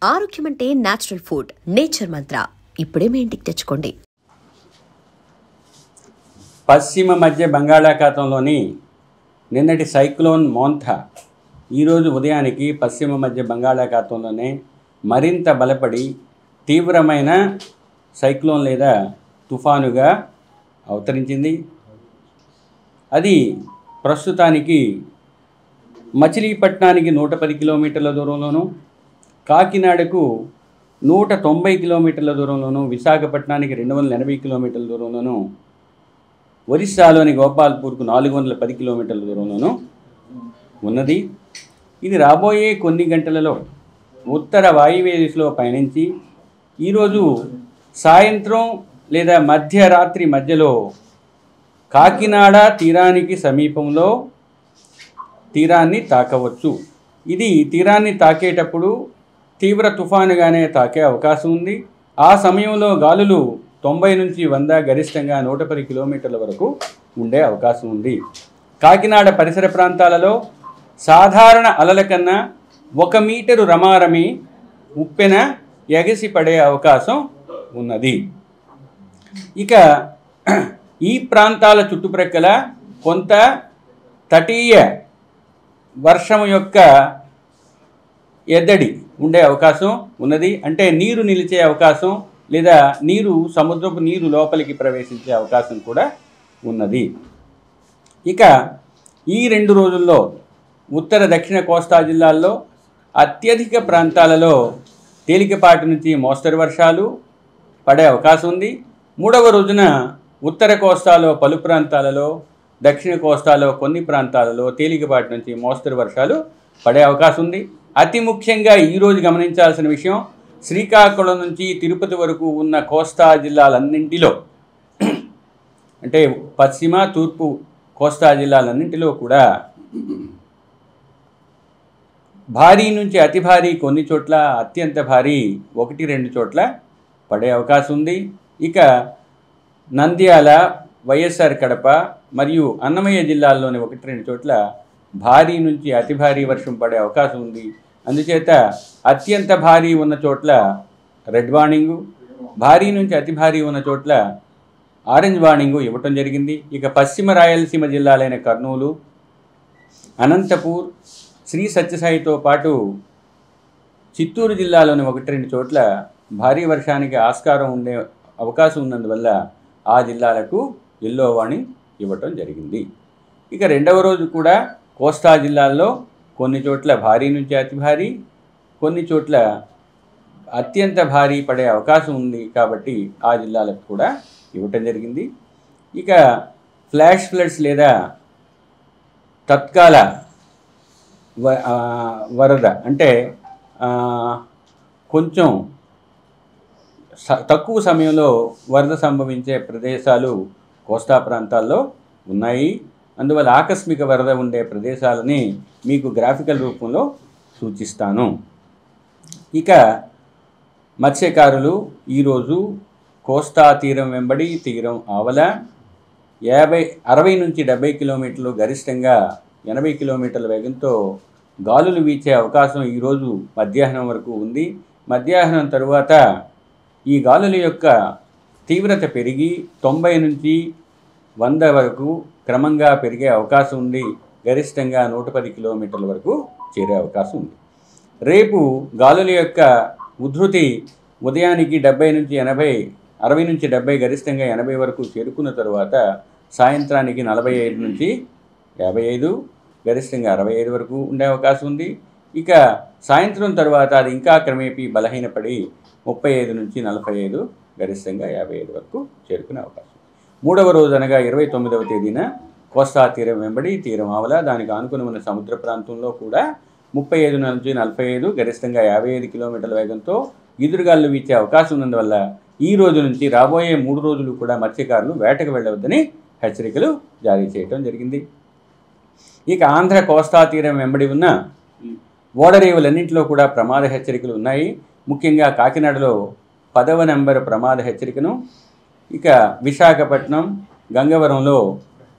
ఆరోగ్యం అంటే natural food. Nature మంత్ర ఇప్పుడే మీ ఇంటికి తెచ్చుకోండి. పశ్చిమ మధ్య బంగాళాఖాతంలోని నిన్నటి సైక్లోన్ మోంథా ఈరోజు ఉదయానికి పశ్చిమ మధ్య బంగాళాఖాతంలోనే మరింత బలపడి తీవ్రమైన సైక్లోన్ లేదా తుఫానుగా అవతరించింది. అది ప్రస్తుతానికి మచిలీపట్నానికి 110 కిలోమీటర్ల దూరంలోనూ, కాకినాడకు 190 కిలోమీటర్ల దూరంలోనూ, విశాఖపట్నానికి 280 కిలోమీటర్ల దూరంలోనూ, ఒరిస్సాలోని గోపాల్పూర్కు 410 కిలోమీటర్ల దూరంలోనూ ఉన్నది. ఇది రాబోయే కొన్ని గంటలలో ఉత్తర వాయువ్య దిశలో పయనించి ఈరోజు సాయంత్రం లేదా మధ్యరాత్రి మధ్యలో కాకినాడ తీరానికి సమీపంలో తీరాన్ని తాకవచ్చు. ఇది తీరాన్ని తాకేటప్పుడు తీవ్ర తుఫానుగానే తాకే అవకాశం ఉంది. ఆ సమయంలో గాలులు 90 నుంచి 100, గరిష్టంగా 110 కిలోమీటర్ల వరకు ఉండే అవకాశం ఉంది. కాకినాడ పరిసర ప్రాంతాలలో సాధారణ అలల కన్నా 1 మీటరు రమారమి ఉప్పెన ఎగసి పడే అవకాశం ఉన్నది. ఇక ఈ ప్రాంతాల చుట్టుప్రక్కల కొంత తటీయ వర్షం యొక్క ఎద్దడి ఉండే అవకాశం ఉన్నది. అంటే నీరు నిలిచే అవకాశం లేదా సముద్రపు నీరు లోపలికి ప్రవేశించే అవకాశం కూడా ఉన్నది. ఇక ఈ 2 రోజుల్లో ఉత్తర దక్షిణ కోస్తా జిల్లాల్లో అత్యధిక ప్రాంతాలలో తేలికపాటి నుంచి మోస్తరు వర్షాలు పడే అవకాశం ఉంది. 3వ రోజున ఉత్తర కోస్తాలో పలు ప్రాంతాలలో, దక్షిణ కోస్తాలో కొన్ని ప్రాంతాలలో తేలికపాటి నుంచి మోస్తరు వర్షాలు పడే అవకాశం ఉంది. అతి ముఖ్యంగా ఈరోజు గమనించాల్సిన విషయం, శ్రీకాకుళం నుంచి తిరుపతి వరకు ఉన్న కోస్తా జిల్లాలన్నింటిలో, అంటే పశ్చిమ తూర్పు కోస్తా జిల్లాలన్నింటిలో కూడా భారీ నుంచి అతి భారీ, కొన్ని చోట్ల అత్యంత భారీ 1-2 చోట్ల పడే అవకాశం ఉంది. ఇక నంద్యాల, వైఎస్ఆర్ కడప మరియు అన్నమయ్య జిల్లాల్లోని 1-2 చోట్ల భారీ నుంచి అతి భారీ వర్షం పడే అవకాశం ఉంది. అందుచేత అత్యంత భారీ ఉన్న చోట్ల రెడ్ వార్నింగు, భారీ నుంచి అతి భారీ ఉన్న చోట్ల ఆరెంజ్ వార్నింగు ఇవ్వటం జరిగింది. ఇక పశ్చిమ రాయలసీమ జిల్లాలైన కర్నూలు, అనంతపూర్, శ్రీ సత్యసాయితో పాటు చిత్తూరు జిల్లాలోని 1-2 చోట్ల భారీ వర్షానికి ఆస్కారం ఉండే అవకాశం ఉన్నందువల్ల ఆ జిల్లాలకు ఎల్లో వార్నింగ్ ఇవ్వటం జరిగింది. ఇక 2వ రోజు కూడా కోస్తా జిల్లాల్లో కొన్ని చోట్ల భారీ నుంచి అతి భారీ, కొన్ని చోట్ల అత్యంత భారీ పడే అవకాశం ఉంది కాబట్టి ఆ జిల్లాలకు కూడా ఇవ్వటం జరిగింది. ఇక ఫ్లాష్ ఫ్లడ్స్ లేదా తత్కాల వరద, అంటే కొంచెం తక్కువ సమయంలో వరద సంభవించే ప్రదేశాలు కోస్తా ప్రాంతాల్లో ఉన్నాయి. అందువల్ల ఆకస్మిక వరద ఉండే ప్రదేశాలని మీకు గ్రాఫికల్ రూపంలో సూచిస్తాను. ఇక మత్స్యకారులు ఈరోజు కోస్తా తీరం వెంబడి తీరం ఆవల 60 నుంచి 70 కిలోమీటర్లు, గరిష్టంగా 80 కిలోమీటర్ల వేగంతో గాలులు వీచే అవకాశం ఈరోజు మధ్యాహ్నం వరకు ఉంది. మధ్యాహ్నం తరువాత ఈ గాలుల యొక్క తీవ్రత పెరిగి 90 నుంచి 100 వరకు క్రమంగా పెరిగే అవకాశం ఉంది. గరిష్టంగా 110 కిలోమీటర్ల వరకు చేరే అవకాశం ఉంది. రేపు గాలుల యొక్క ఉధృతి ఉదయానికి 70 నుంచి 80, 60 నుంచి 70, గరిష్టంగా 80 వరకు చేరుకున్న తరువాత సాయంత్రానికి 45 నుంచి 55, గరిష్టంగా 65 వరకు ఉండే అవకాశం ఉంది. ఇక సాయంత్రం తర్వాత అది ఇంకా క్రమేపీ బలహీనపడి 35 నుంచి 45, గరిష్టంగా 55 వరకు చేరుకునే అవకాశం. 3వ రోజు అనగా 29వ తేదీన కోస్తా తీరం వెంబడి తీరం ఆవల, దానికి ఆనుకుని ఉన్న సముద్ర ప్రాంతంలో కూడా 35 నుంచి 45, గరిష్టంగా 55 కిలోమీటర్ల వేగంతో ఈదురుగాలు వీచే అవకాశం ఉన్నందువల్ల ఈ రోజు నుంచి రాబోయే 3 రోజులు కూడా మత్స్యకారులు వేటకు వెళ్ళవద్దని హెచ్చరికలు జారీ చేయడం జరిగింది. ఇక ఆంధ్ర కోస్తా తీరం వెంబడి ఉన్న ఓడరేవులన్నింటిలో కూడా ప్రమాద హెచ్చరికలు ఉన్నాయి. ముఖ్యంగా కాకినాడలో 10వ నెంబర్ ప్రమాద హెచ్చరికను, ఇక విశాఖపట్నం, గంగవరంలో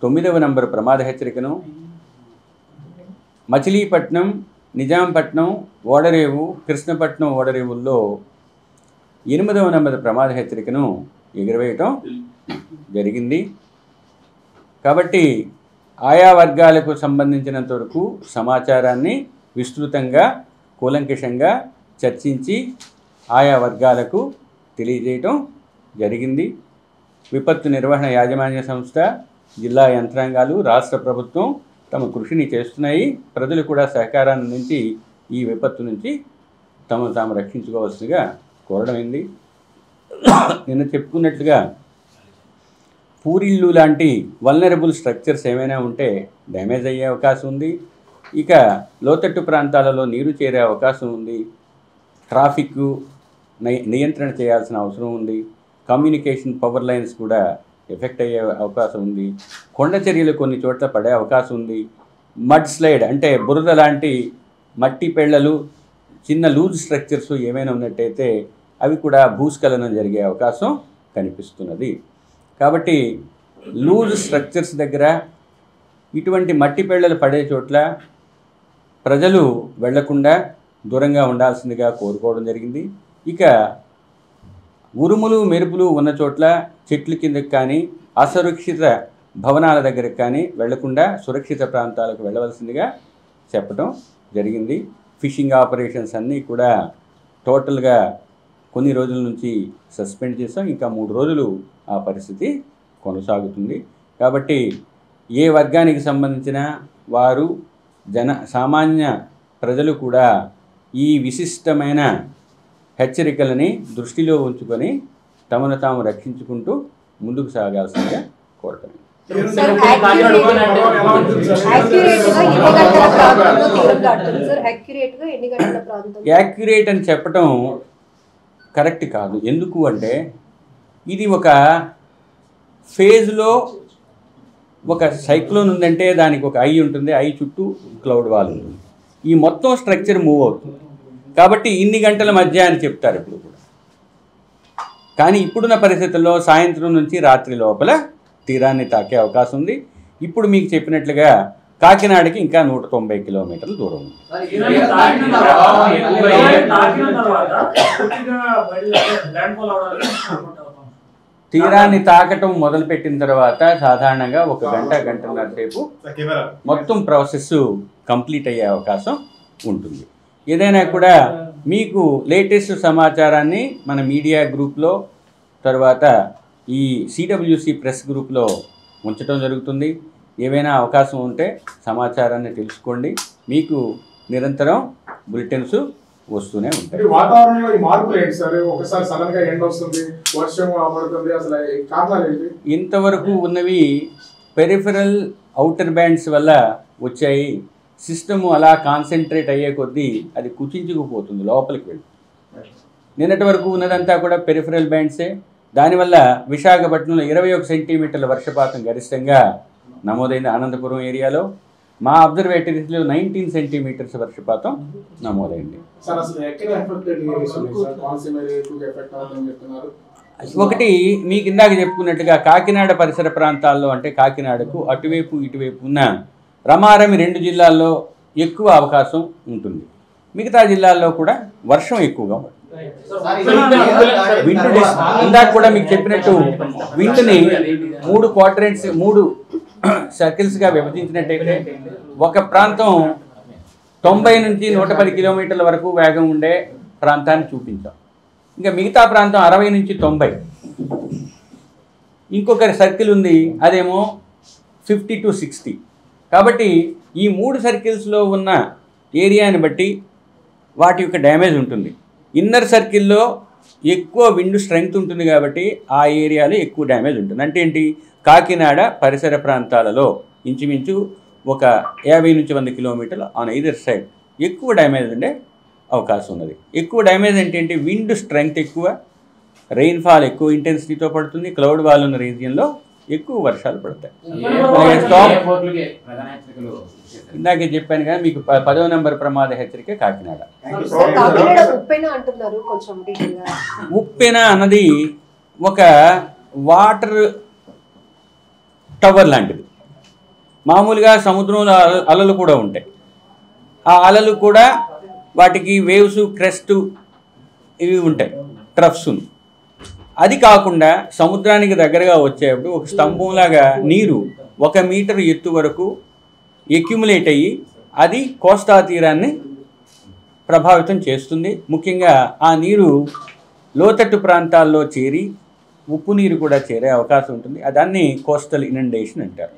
9వ నెంబర్ ప్రమాద హెచ్చరికను, మచిలీపట్నం నిజాంపట్నం, ఓడరేవు, కృష్ణపట్నం ఓడరేవుల్లో 8వ నెంబర్ ప్రమాద హెచ్చరికను ఎగురవేయటం జరిగింది. కాబట్టి ఆయా వర్గాలకు సంబంధించినంత వరకు సమాచారాన్ని విస్తృతంగా కూలంకషంగా చర్చించి ఆయా వర్గాలకు తెలియజేయటం జరిగింది. విపత్తు నిర్వహణ యాజమాన్య సంస్థ, జిల్లా యంత్రాంగాలు, రాష్ట్ర ప్రభుత్వం తమ కృషిని చేస్తున్నాయి. ప్రజలు కూడా సహకారాన్ని నుంచి ఈ విపత్తు నుంచి తమను తాము రక్షించుకోవాల్సిందిగా కోరడమైంది. నిన్న చెప్పుకున్నట్లుగా పూరిళ్ళు లాంటి వల్నరబుల్ స్ట్రక్చర్స్ ఏమైనా ఉంటే డ్యామేజ్ అయ్యే అవకాశం ఉంది. ఇక లోతట్టు ప్రాంతాలలో నీరు చేరే అవకాశం ఉంది. ట్రాఫిక్ నియంత్రణ చేయాల్సిన అవసరం ఉంది. కమ్యూనికేషన్ పవర్ లైన్స్ కూడా ఎఫెక్ట్ అయ్యే అవకాశం ఉంది. కొండ చర్యలు కొన్ని చోట్ల పడే అవకాశం ఉంది. మడ్ స్లైడ్ అంటే బురద లాంటి మట్టి పెళ్ళలు, చిన్న లూజ్ స్ట్రక్చర్స్ ఏమైనా ఉన్నట్టయితే అవి కూడా భూస్ఖలనం జరిగే అవకాశం కనిపిస్తున్నది. కాబట్టి లూజ్ స్ట్రక్చర్స్ దగ్గర, ఇటువంటి మట్టి పెళ్ళలు పడే చోట్ల ప్రజలు వెళ్లకుండా దూరంగా ఉండాల్సిందిగా కోరుకోవడం జరిగింది. ఇక ఉరుములు మెరుపులు ఉన్న చోట్ల చెట్ల కిందకి కానీ అసురక్షిత భవనాల దగ్గరకు కానీ వెళ్లకుండా సురక్షిత ప్రాంతాలకు వెళ్ళవలసిందిగా చెప్పడం జరిగింది. ఫిషింగ్ ఆపరేషన్స్ అన్నీ కూడా టోటల్గా కొన్ని రోజుల నుంచి సస్పెండ్ చేసాం. ఇంకా 3 రోజులు ఆ పరిస్థితి కొనసాగుతుంది. కాబట్టి ఏ వర్గానికి సంబంధించిన వారు సామాన్య ప్రజలు కూడా ఈ విశిష్టమైన హెచ్చరికలని దృష్టిలో ఉంచుకొని తమను తాము రక్షించుకుంటూ ముందుకు సాగాల్సిందిగా కోరటం. యాక్యురేట్ అని చెప్పటం కరెక్ట్ కాదు. ఎందుకు అంటే ఇది ఒక ఫేజ్లో ఒక సైక్లోన్ ఉందంటే దానికి ఒక ఐ ఉంటుంది, ఐ చుట్టూ క్లౌడ్ వాల్ ఉంటుంది. ఈ మొత్తం స్ట్రక్చర్ మూవ్ అవుతుంది. కాబట్టి ఇన్ని గంటల మధ్య అని చెప్తారు ఇప్పుడు కూడా. కానీ ఇప్పుడున్న పరిస్థితుల్లో సాయంత్రం నుంచి రాత్రి లోపల తీరాన్ని తాకే అవకాశం ఉంది. ఇప్పుడు మీకు చెప్పినట్లుగా కాకినాడకి ఇంకా 190 కిలోమీటర్ల దూరం ఉంది. తీరాన్ని తాకటం మొదలుపెట్టిన తర్వాత సాధారణంగా 1 గంట, గంటన్నర సేపు మొత్తం ప్రాసెస్ కంప్లీట్ అయ్యే అవకాశం ఉంటుంది. ఏదైనా కూడా మీకు లేటెస్ట్ సమాచారాన్ని మన మీడియా గ్రూప్లో, తర్వాత ఈ సిడబ్ల్యూసి ప్రెస్ గ్రూప్లో ఉంచడం జరుగుతుంది. ఏవైనా అవకాశం ఉంటే సమాచారాన్ని తెలుసుకోండి. మీకు నిరంతరం బులెటిన్స్ వస్తూనే ఉంటాయి. వాతావరణంలో ఈ మార్పులు ఏంటి సార్? ఒకసారి సడన్ గా ఎండ వస్తుంది, వర్షం పడుతుంది, అసలు కారణాలు ఏంటి? ఇంతవరకు ఉన్నవి పెరిఫెరల్ అవుటర్ బ్యాండ్స్ వల్ల వచ్చాయి. సిస్టము అలా కాన్సన్ట్రేట్ అయ్యే కొద్దీ అది కుచించుకుపోతుంది, లోపలికి వెళ్ళి. నిన్నటి వరకు ఉన్నదంతా కూడా పెరిఫెరల్ బ్యాండ్సే. దానివల్ల విశాఖపట్నంలో 21 సెంటీమీటర్ల వర్షపాతం గరిష్టంగా నమోదైంది. అనంతపురం ఏరియాలో మా అబ్జర్వేటరీస్లో 19 సెంటీమీటర్స్ వర్షపాతం నమోదైంది. ఒకటి మీకు ఇందాక చెప్పుకున్నట్టుగా కాకినాడ పరిసర ప్రాంతాల్లో, అంటే కాకినాడకు అటువైపు ఇటువైపు ఉన్న రమారమి 2 జిల్లాల్లో ఎక్కువ అవకాశం ఉంటుంది. మిగతా జిల్లాల్లో కూడా వర్షం ఎక్కువగా ఉంటుంది. విండ్ ఇందాక కూడా మీకు చెప్పినట్టు విండ్ని 3 క్వాడ్రెంట్స్, 3 సర్కిల్స్గా విభజించినట్టయితే ఒక ప్రాంతం 90 నుంచి 110 కిలోమీటర్ల వరకు వేగం ఉండే ప్రాంతాన్ని చూపించాం. ఇంకా మిగతా ప్రాంతం 60 నుంచి 90. ఇంకొక సర్కిల్ ఉంది, అదేమో 50 to 60. కాబట్టి ఈ 3 సర్కిల్స్లో ఉన్న ఏరియాని బట్టి వాటి యొక్క డ్యామేజ్ ఉంటుంది. ఇన్నర్ సర్కిల్లో ఎక్కువ విండ్ స్ట్రెంగ్త్ ఉంటుంది కాబట్టి ఆ ఏరియాలో ఎక్కువ డ్యామేజ్ ఉంటుంది. అంటే ఏంటి, కాకినాడ పరిసర ప్రాంతాలలో ఇంచుమించు ఒక 50 నుంచి 100 కిలోమీటర్లు ఆన్ ఐదర్ సైడ్ ఎక్కువ డ్యామేజ్ ఉండే అవకాశం ఉన్నది. ఎక్కువ డ్యామేజ్ అంటే ఏంటి, విండ్ స్ట్రెంగ్త్ ఎక్కువ, రెయిన్ఫాల్ ఎక్కువ ఇంటెన్సిటీతో పడుతుంది. క్లౌడ్ వాల్ ఉన్న రీజియన్లో ఎక్కువ వర్షాలు పడతాయి. ఇందాకే చెప్పాను కానీ మీకు 10వ నెంబర్ ప్రమాద హెచ్చరిక కాకినాడ. ఉప్పెన అన్నది ఒక వాటర్ టవర్ లాంటిది. మామూలుగా సముద్రంలో అలలు కూడా ఉంటాయి. ఆ అలలు కూడా వాటికి వేవ్స్, క్రెస్ట్ ఇవి ఉంటాయి, ట్రఫ్స్. అది కాకుండా సముద్రానికి దగ్గరగా వచ్చేప్పుడు ఒక స్తంభంలాగా నీరు 1 మీటర్ ఎత్తు వరకు ఎక్యుములేట్ అయ్యి అది కోస్తా తీరాన్ని ప్రభావితం చేస్తుంది. ముఖ్యంగా ఆ నీరు లోతట్టు ప్రాంతాల్లో చేరి ఉప్పు నీరు కూడా చేరే అవకాశం ఉంటుంది. దాన్ని కోస్టల్ ఇనండేషన్ అంటారు.